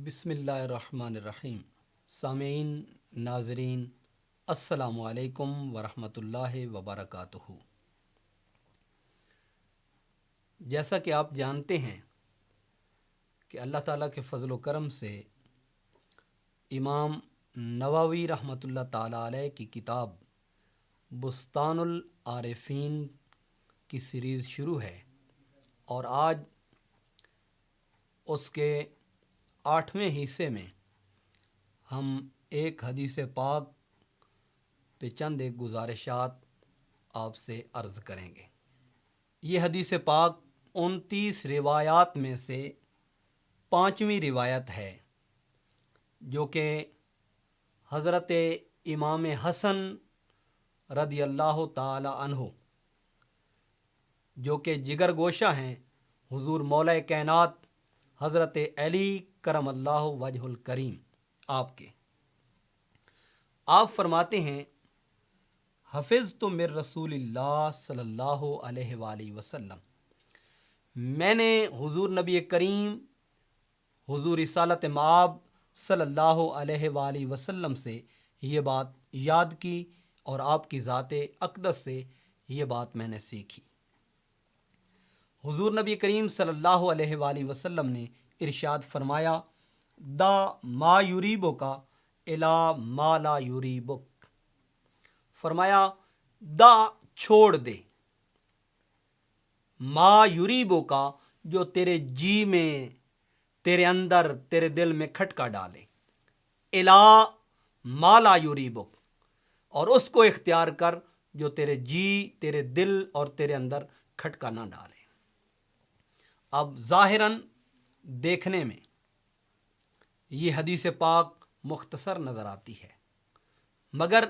بسم اللہ الرحمن الرحیم۔ سامعین، ناظرین، السلام علیکم ورحمۃ اللہ وبرکاتہ۔ جیسا کہ آپ جانتے ہیں کہ اللہ تعالیٰ کے فضل و کرم سے امام نووی رحمۃ اللہ تعالیٰ علیہ کی کتاب بستان العارفین کی سیریز شروع ہے، اور آج اس کے 8ویں حصے میں ہم ایک حدیث پاک پہ چند ایک گزارشات آپ سے عرض کریں گے۔ یہ حدیث پاک 29 روایات میں سے 5ویں روایت ہے، جو کہ حضرت امام حسن رضی اللہ تعالی عنہ، جو کہ جگر گوشہ ہیں حضور مولا کائنات حضرت علی کرم اللہ وجہ الکریم، آپ فرماتے ہیں، حفظت من رسول اللہ صلی اللہ علیہ وآلہ وسلم، میں نے حضور نبی کریم حضور رسالت مآب صلی اللہ علیہ وآلہ وسلم سے یہ بات یاد کی، اور آپ کی ذات اقدس سے یہ بات میں نے سیکھی۔ حضور نبی کریم صلی اللہ علیہ وآلہ وسلم نے ارشاد فرمایا، دا ما یریبک الی ما لا یریبک، فرمایا دا چھوڑ دے، ما یریبک جو تیرے جی میں، تیرے اندر، تیرے دل میں کھٹکا ڈالے، الی ما لا یریبک، اور اس کو اختیار کر جو تیرے جی، تیرے دل اور تیرے اندر کھٹکا نہ ڈالے۔ اب ظاہراً دیکھنے میں یہ حدیث پاک مختصر نظر آتی ہے، مگر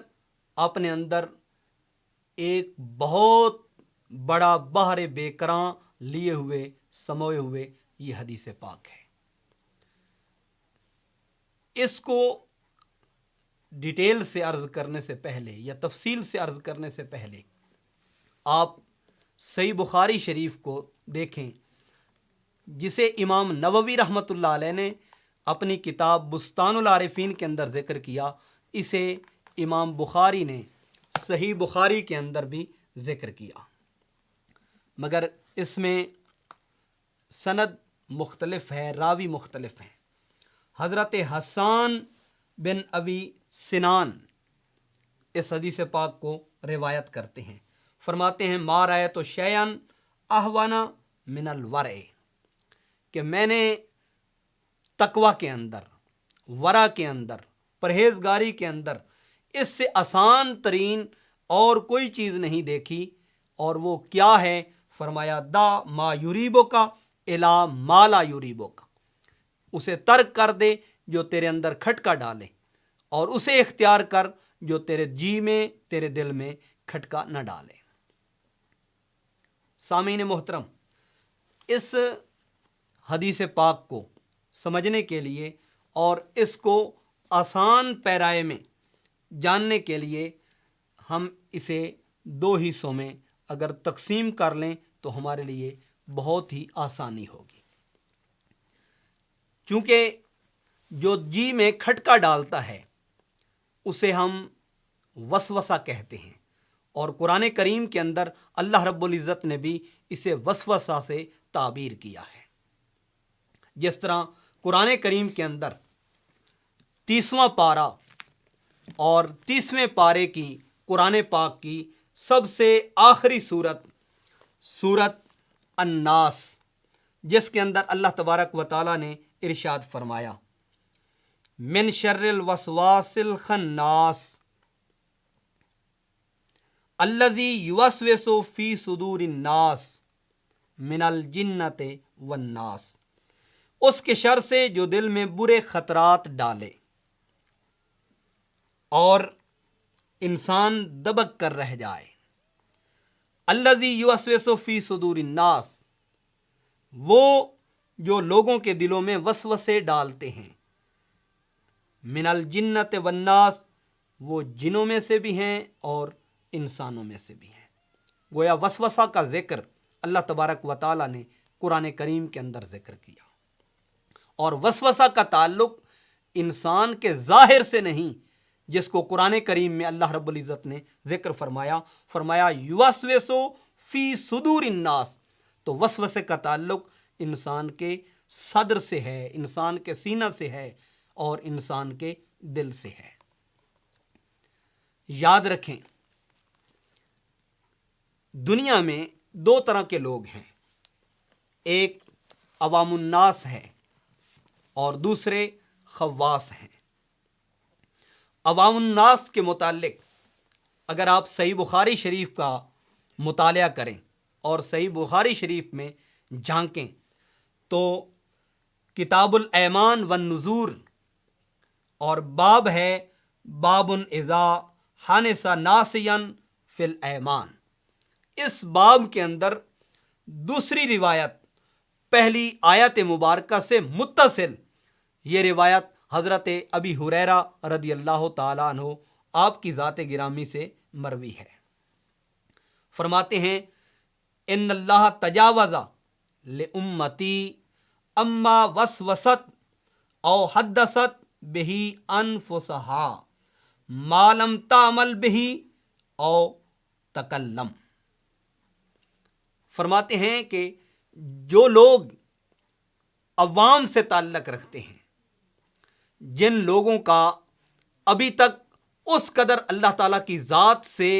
اپنے اندر ایک بہت بڑا بحر بے کراں لیے ہوئے، سموئے ہوئے یہ حدیث پاک ہے۔ اس کو ڈیٹیل سے عرض کرنے سے پہلے یا تفصیل سے عرض کرنے سے پہلے آپ صحیح بخاری شریف کو دیکھیں، جسے امام نووی رحمۃ اللہ علیہ نے اپنی کتاب بستان العارفین کے اندر ذکر کیا، اسے امام بخاری نے صحیح بخاری کے اندر بھی ذکر کیا، مگر اس میں سند مختلف ہے، راوی مختلف ہیں۔ حضرت حسان بن ابی سنان اس حدیث پاک کو روایت کرتے ہیں، فرماتے ہیں، ما رأیت شیئا اہون من الورع، کہ میں نے تقوی کے اندر، ورع کے اندر، پرہیزگاری کے اندر اس سے آسان ترین اور کوئی چیز نہیں دیکھی، اور وہ کیا ہے؟ فرمایا، دا ما یریبک الی ما لا یریبک، اسے ترک کر دے جو تیرے اندر کھٹکا ڈالے، اور اسے اختیار کر جو تیرے جی میں، تیرے دل میں کھٹکا نہ ڈالے۔ سامعین محترم، اس حدیث پاک کو سمجھنے کے لیے اور اس کو آسان پیرائے میں جاننے کے لیے ہم اسے 2 حصوں میں اگر تقسیم کر لیں تو ہمارے لیے بہت ہی آسانی ہوگی۔ چونکہ جو جی میں کھٹکا ڈالتا ہے اسے ہم وسوسہ کہتے ہیں، اور قرآن کریم کے اندر اللہ رب العزت نے بھی اسے وسوسہ سے تعبیر کیا ہے۔ جس طرح قرآن کریم کے اندر 30واں پارہ اور 30ویں پارے کی قرآن پاک کی سب سے آخری سورت الناس، جس کے اندر اللہ تبارک و تعالیٰ نے ارشاد فرمایا، من شر الوسواس الخناس الذی یوسوس فی صدور الناس من الجنۃ والناس، اس کے شر سے جو دل میں برے خطرات ڈالے اور انسان دبک کر رہ جائے۔ الذی یوسوس فی صدور الناس، وہ جو لوگوں کے دلوں میں وسوسے ڈالتے ہیں، من الجنۃ والناس، وہ جنوں میں سے بھی ہیں اور انسانوں میں سے بھی ہیں۔ گویا وسوسہ کا ذکر اللہ تبارک و تعالیٰ نے قرآن کریم کے اندر ذکر کیا، اور وسوسہ کا تعلق انسان کے ظاہر سے نہیں، جس کو قرآن کریم میں اللہ رب العزت نے ذکر فرمایا یوسوسو فی صدور الناس، تو وسوسے کا تعلق انسان کے صدر سے ہے، انسان کے سینہ سے ہے اور انسان کے دل سے ہے۔ یاد رکھیں، دنیا میں دو طرح کے لوگ ہیں، ایک عوام الناس ہے اور دوسرے خواص ہیں۔ عوام الناس کے متعلق اگر آپ صحیح بخاری شریف کا مطالعہ کریں اور صحیح بخاری شریف میں جھانکیں تو کتاب الایمان والنذور اور باب ہے باب اذا حنس ناسیا فی الایمان، اس باب کے اندر دوسری روایت پہلی آیت مبارکہ سے متصل، یہ روایت حضرت ابی ہریرہ رضی اللہ تعالیٰ عنہ آپ کی ذات گرامی سے مروی ہے۔ فرماتے ہیں ان اللہ تجاوز لامتی اما وسوست او حدثت بہی انفسہا ما لم تعمل بہی او تکلم۔ فرماتے ہیں کہ جو لوگ عوام سے تعلق رکھتے ہیں، جن لوگوں کا ابھی تک اس قدر اللہ تعالیٰ کی ذات سے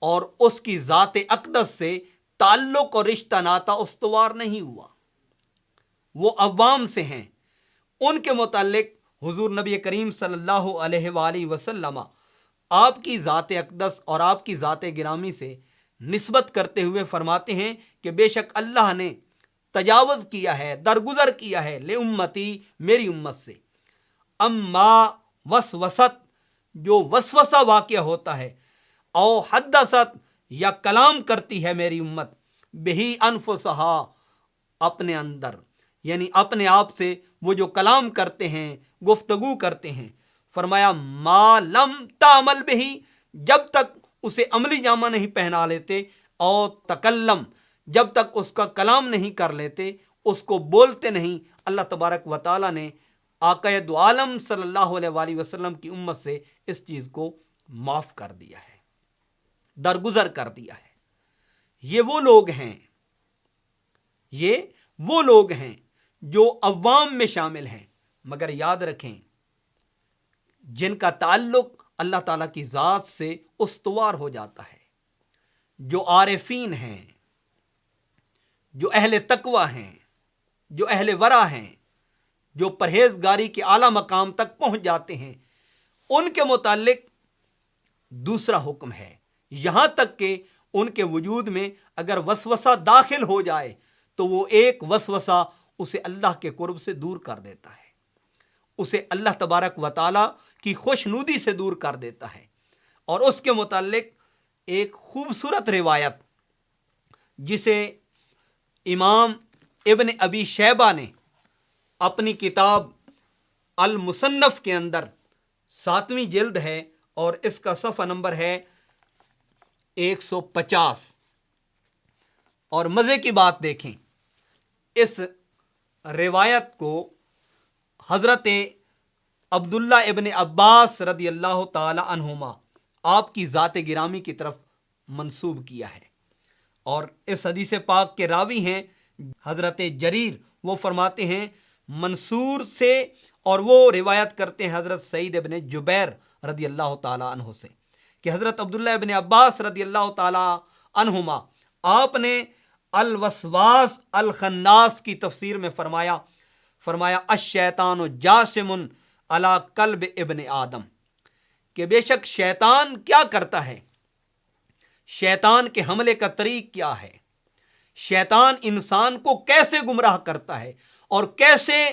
اور اس کی ذات اقدس سے تعلق اور رشتہ ناتا استوار نہیں ہوا، وہ عوام سے ہیں، ان کے متعلق حضور نبی کریم صلی اللہ علیہ وآلہ وسلم آپ کی ذات اقدس اور آپ کی ذات گرامی سے نسبت کرتے ہوئے فرماتے ہیں کہ بے شک اللہ نے تجاوز کیا ہے، درگزر کیا ہے لامتی، میری امت سے، اما وسوست، جو وسوسہ واقع ہوتا ہے، او حدثت، یا کلام کرتی ہے میری امت، بہی انفسہا، اپنے اندر، یعنی اپنے آپ سے وہ جو کلام کرتے ہیں، گفتگو کرتے ہیں، فرمایا ما لم تعمل بہی، جب تک اسے عملی جامہ نہیں پہنا لیتے، او تکلم، جب تک اس کا کلام نہیں کر لیتے، اس کو بولتے نہیں، اللہ تبارک و تعالیٰ نے آقا دو عالم صلی اللہ علیہ وآلہ وسلم کی امت سے اس چیز کو معاف کر دیا ہے، درگزر کر دیا ہے۔ یہ وہ لوگ ہیں جو عوام میں شامل ہیں، مگر یاد رکھیں جن کا تعلق اللہ تعالیٰ کی ذات سے استوار ہو جاتا ہے، جو عارفین ہیں، جو اہل تقوی ہیں، جو اہل ورع ہیں، جو پرہیزگاری کے اعلیٰ مقام تک پہنچ جاتے ہیں، ان کے متعلق دوسرا حکم ہے، یہاں تک کہ ان کے وجود میں اگر وسوسہ داخل ہو جائے تو وہ ایک وسوسہ اسے اللہ کے قرب سے دور کر دیتا ہے، اسے اللہ تبارک و تعالیٰ کی خوشنودی سے دور کر دیتا ہے۔ اور اس کے متعلق ایک خوبصورت روایت جسے امام ابن ابی شیبہ نے اپنی کتاب المصنف کے اندر 7ویں جلد ہے اور اس کا صفحہ نمبر ہے 150، اور مزے کی بات دیکھیں، اس روایت کو حضرت عبداللہ ابن عباس رضی اللہ تعالی عنہما آپ کی ذات گرامی کی طرف منسوب کیا ہے، اور اس حدیث پاک کے راوی ہیں حضرت جریر، وہ فرماتے ہیں منصور سے، اور وہ روایت کرتے ہیں حضرت سعید ابن جبیر رضی اللہ تعالی عنہ سے کہ حضرت عبداللہ ابن عباس رضی اللہ تعالی عنہما آپ نے الوسواس الخناس کی تفسیر میں فرمایا الشیطان جاسم علی قلب ابن آدم، کہ بے شک شیطان کیا کرتا ہے، شیطان کے حملے کا طریق کیا ہے، شیطان انسان کو کیسے گمراہ کرتا ہے اور کیسے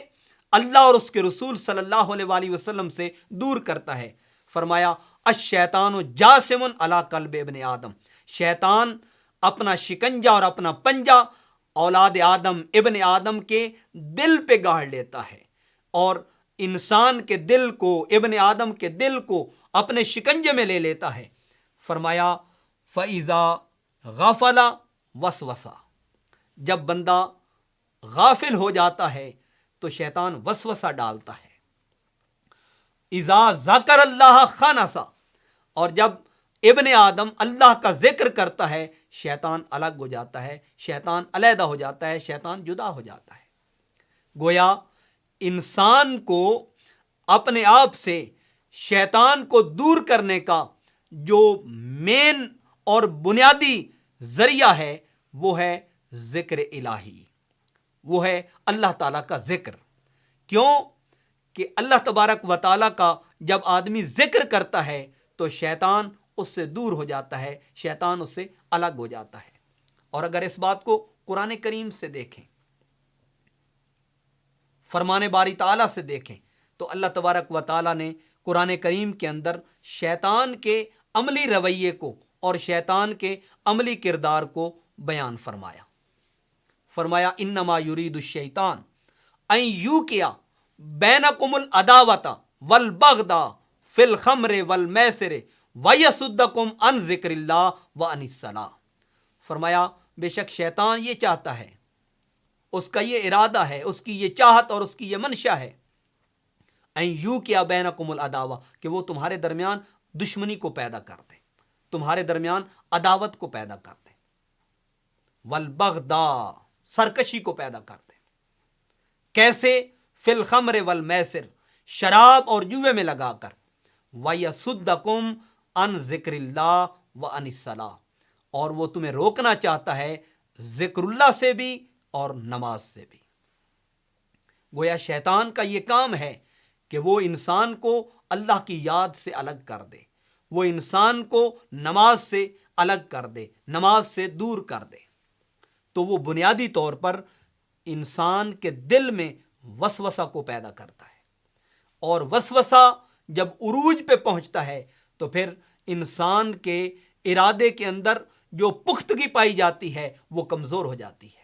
اللہ اور اس کے رسول صلی اللہ علیہ وآلہ وسلم سے دور کرتا ہے۔ فرمایا الشیطان جاسم علی قلب ابن آدم، شیطان اپنا شکنجا اور اپنا پنجہ اولاد آدم، ابن آدم کے دل پہ گاڑ لیتا ہے، اور انسان کے دل کو، ابن آدم کے دل کو اپنے شکنجے میں لے لیتا ہے۔ فرمایا فَإِذَا غَفَلَ وَسْوَسَ، جب بندہ غافل ہو جاتا ہے تو شیطان وسوسہ ڈالتا ہے. اذا ذکر اللہ خنسا، اور جب ابن آدم اللہ کا ذکر کرتا ہے شیطان الگ ہو جاتا ہے، شیطان علیحدہ ہو جاتا ہے، شیطان جدا ہو جاتا ہے. گویا انسان کو اپنے آپ سے شیطان کو دور کرنے کا جو مین اور بنیادی ذریعہ ہے وہ ہے ذکر الہی، وہ ہے اللہ تعالیٰ کا ذکر. کیوں کہ اللہ تبارک و تعالیٰ کا جب آدمی ذکر کرتا ہے تو شیطان اس سے دور ہو جاتا ہے، شیطان اس سے الگ ہو جاتا ہے. اور اگر اس بات کو قرآن کریم سے دیکھیں، فرمان باری تعالیٰ سے دیکھیں، تو اللہ تبارک و تعالیٰ نے قرآن کریم کے اندر شیطان کے عملی رویے کو اور شیطان کے عملی کردار کو بیان فرمایا انما یرید الشیطان ان یوقع بینکم العداوۃ والبغضاء فی الخمر والمیسر ویصدکم عن ذکر اللہ وعن الصلاۃ. فرمایا بے شک شیطان یہ چاہتا ہے، اس کا یہ ارادہ ہے، اس کی یہ چاہت اور اس کی یہ منشا ہے، ان یوقع بینکم العداوۃ، کہ وہ تمہارے درمیان دشمنی کو پیدا کر دے، تمہارے درمیان عداوت کو پیدا کر دے، والبغضاء، سرکشی کو پیدا کر دے. کیسے؟ فی الخمر والمیسر، شراب اور جوے میں لگا کر، ویصدکم عن ذکر اللہ وعن الصلاۃ، اور وہ تمہیں روکنا چاہتا ہے ذکر اللہ سے بھی اور نماز سے بھی. گویا شیطان کا یہ کام ہے کہ وہ انسان کو اللہ کی یاد سے الگ کر دے، وہ انسان کو نماز سے الگ کر دے، نماز سے دور کر دے. تو وہ بنیادی طور پر انسان کے دل میں وسوسہ کو پیدا کرتا ہے، اور وسوسہ جب عروج پہ پہنچتا ہے تو پھر انسان کے ارادے کے اندر جو پختگی پائی جاتی ہے وہ کمزور ہو جاتی ہے،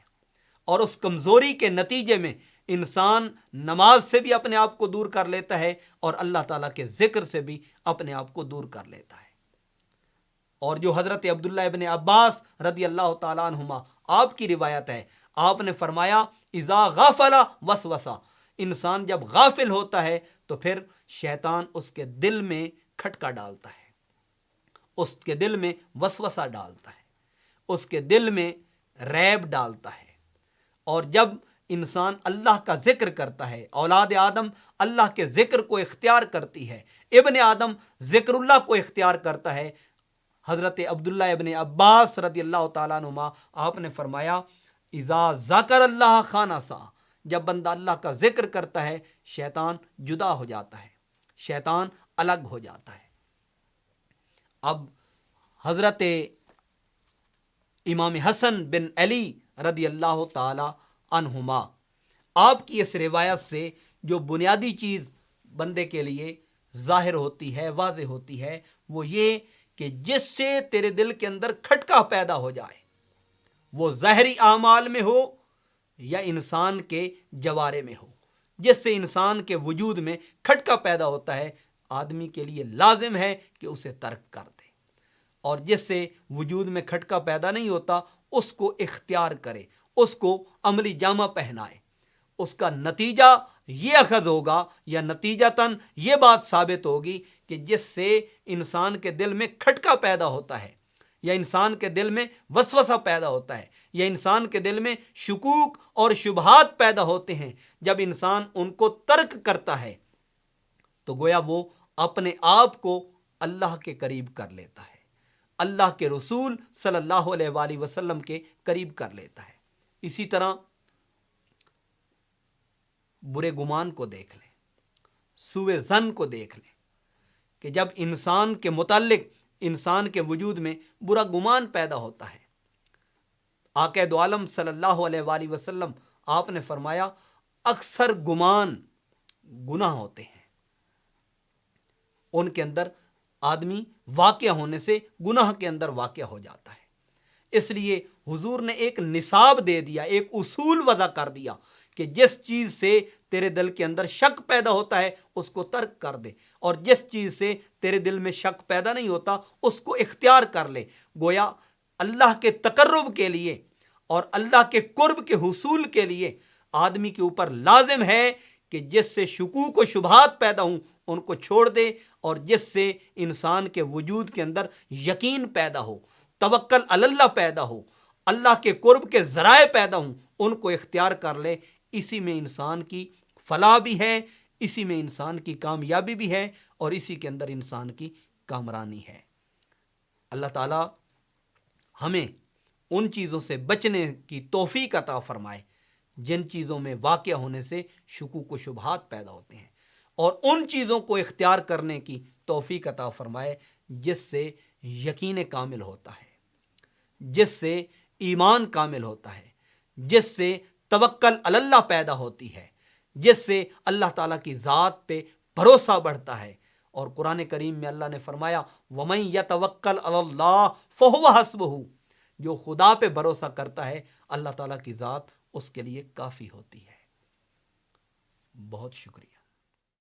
اور اس کمزوری کے نتیجے میں انسان نماز سے بھی اپنے آپ کو دور کر لیتا ہے اور اللہ تعالیٰ کے ذکر سے بھی اپنے آپ کو دور کر لیتا ہے. اور جو حضرت عبداللہ ابن عباس رضی اللہ تعالیٰ عنہما آپ کی روایت ہے، آپ نے فرمایا اذا غافل وسوسہ، انسان جب غافل ہوتا ہے تو پھر شیطان اس کے دل میں کھٹکا ڈالتا ہے، اس کے دل میں وسوسہ ڈالتا ہے، اس کے دل میں ریب ڈالتا ہے. اور جب انسان اللہ کا ذکر کرتا ہے، اولاد آدم اللہ کے ذکر کو اختیار کرتی ہے، ابن آدم ذکر اللہ کو اختیار کرتا ہے. حضرت عبداللہ ابن عباس رضی اللہ تعالیٰ عنہما آپ نے فرمایا اذا ذکر اللہ خنسا، جب بندہ اللہ کا ذکر کرتا ہے شیطان جدا ہو جاتا ہے، شیطان الگ ہو جاتا ہے. اب حضرت امام حسن بن علی رضی اللہ تعالی عنہما آپ کی اس روایت سے جو بنیادی چیز بندے کے لیے ظاہر ہوتی ہے، واضح ہوتی ہے، وہ یہ کہ جس سے تیرے دل کے اندر کھٹکا پیدا ہو جائے، وہ ظاہری اعمال میں ہو یا انسان کے جوارے میں ہو، جس سے انسان کے وجود میں کھٹکا پیدا ہوتا ہے، آدمی کے لیے لازم ہے کہ اسے ترک کر دے. اور جس سے وجود میں کھٹکا پیدا نہیں ہوتا اس کو اختیار کرے، اس کو عملی جامہ پہنائے. اس کا نتیجہ یہ اخذ ہوگا یا نتیجتاً یہ بات ثابت ہوگی کہ جس سے انسان کے دل میں کھٹکا پیدا ہوتا ہے یا انسان کے دل میں وسوسہ پیدا ہوتا ہے یا انسان کے دل میں شکوک اور شبہات پیدا ہوتے ہیں، جب انسان ان کو ترک کرتا ہے تو گویا وہ اپنے آپ کو اللہ کے قریب کر لیتا ہے، اللہ کے رسول صلی اللہ علیہ وآلہ وسلم کے قریب کر لیتا ہے. اسی طرح برے گمان کو دیکھ لیں، سوء ظن کو دیکھ لیں کہ جب انسان کے متعلق انسان کے وجود میں برا گمان پیدا ہوتا ہے. آقا دو عالم صلی اللہ علیہ وآلہ وسلم آپ نے فرمایا اکثر گمان گناہ ہوتے ہیں، ان کے اندر آدمی واقع ہونے سے گناہ کے اندر واقع ہو جاتا ہے. اس لیے حضور نے ایک نصاب دے دیا، ایک اصول وضع کر دیا کہ جس چیز سے تیرے دل کے اندر شک پیدا ہوتا ہے اس کو ترک کر دے، اور جس چیز سے تیرے دل میں شک پیدا نہیں ہوتا اس کو اختیار کر لے. گویا اللہ کے تقرب کے لیے اور اللہ کے قرب کے حصول کے لیے آدمی کے اوپر لازم ہے کہ جس سے شکوک و شبہات پیدا ہوں ان کو چھوڑ دے، اور جس سے انسان کے وجود کے اندر یقین پیدا ہو، توکل علی اللہ پیدا ہو، اللہ کے قرب کے ذرائع پیدا ہوں، ان کو اختیار کر لے۔ اسی میں انسان کی فلاح بھی ہے، اسی میں انسان کی کامیابی بھی ہے، اور اسی کے اندر انسان کی کامرانی ہے۔ اللہ تعالی ہمیں ان چیزوں سے بچنے کی توفیق عطا فرمائے جن چیزوں میں واقع ہونے سے شکوک و شبہات پیدا ہوتے ہیں، اور ان چیزوں کو اختیار کرنے کی توفیق عطا فرمائے جس سے یقین کامل ہوتا ہے، جس سے ایمان کامل ہوتا ہے، جس سے توکل علی اللہ پیدا ہوتی ہے، جس سے اللہ تعالیٰ کی ذات پہ بھروسہ بڑھتا ہے۔ اور قرآن کریم میں اللہ نے فرمایا وَمَن يَتَوَكَّلْ عَلَى اللَّهِ فَهُوَ حَسْبُهُ، جو خدا پہ بھروسہ کرتا ہے اللہ تعالیٰ کی ذات اس کے لیے کافی ہوتی ہے۔ بہت شکریہ۔